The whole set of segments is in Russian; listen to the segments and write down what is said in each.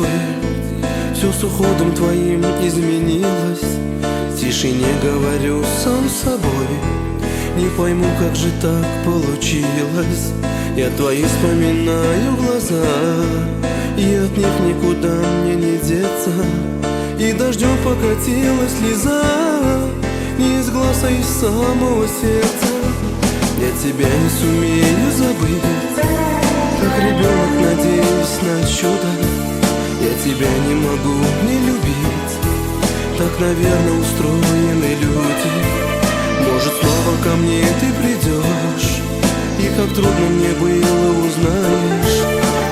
пустой. Все с уходом твоим изменилось. В тишине говорю сам с собой. Не пойму, как же так получилось. Я твои вспоминаю глаза, и от них никуда мне не деться. И дождем покатилась слеза, не из глаз, а из самого сердца. Я тебя не сумею забыть, как ребенок, надеюсь на чудо. Я тебя не могу не любить, так, наверное, устроены люди. Может, снова ко мне ты придешь, и как трудно мне было узнаешь.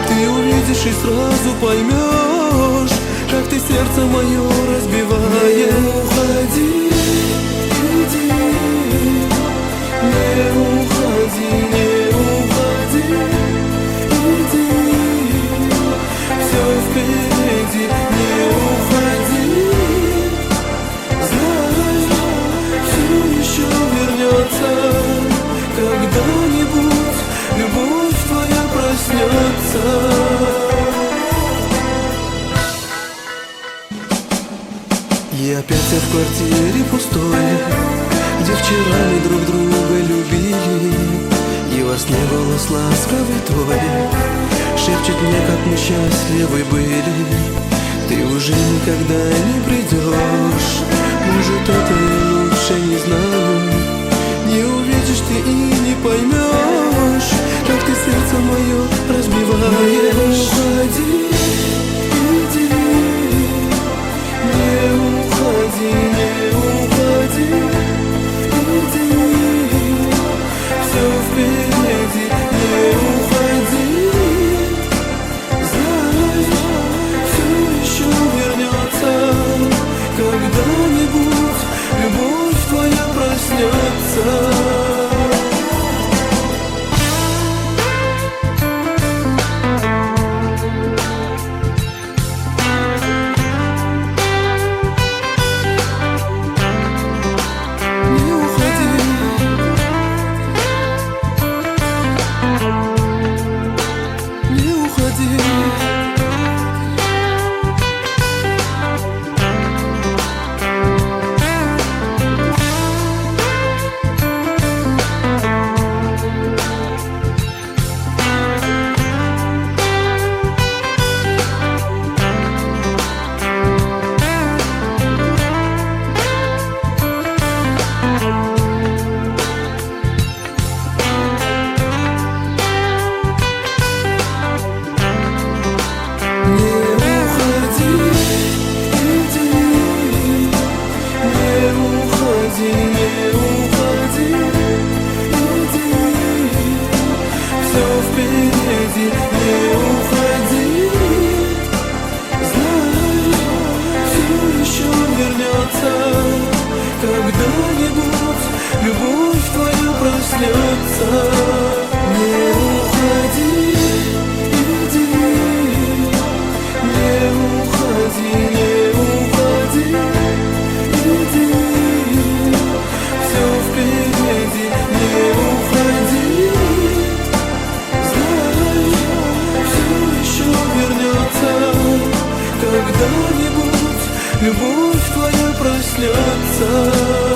Ты увидишь и сразу поймешь, как ты сердце мое разбиваешь. Не уходи, иди, не уходи, не уходи, иди, все впереди, не уходи. Знай, все еще вернется, когда-нибудь любовь твоя проснется. И опять я в квартире пустой, где вчера мы друг друга любили. И во сне голос ласковый твой шепчет мне, как мы счастливы были. Ты уже никогда не придешь, может, это и лучше, не знаю. Не увидишь ты и не поймешь, как ты сердце мое разбиваешь. Не уходи, иди, не уходи, не уходи, иди, все впереди, не уходи. Знай, все еще вернется, когда-нибудь любовь твоя проснется. Когда-нибудь любовь твоя проснется. Не уходи, иди, не уходи, не уходи, иди, все впереди, не уходи. Знай, все еще вернется, когда-нибудь любовь твоя проснется.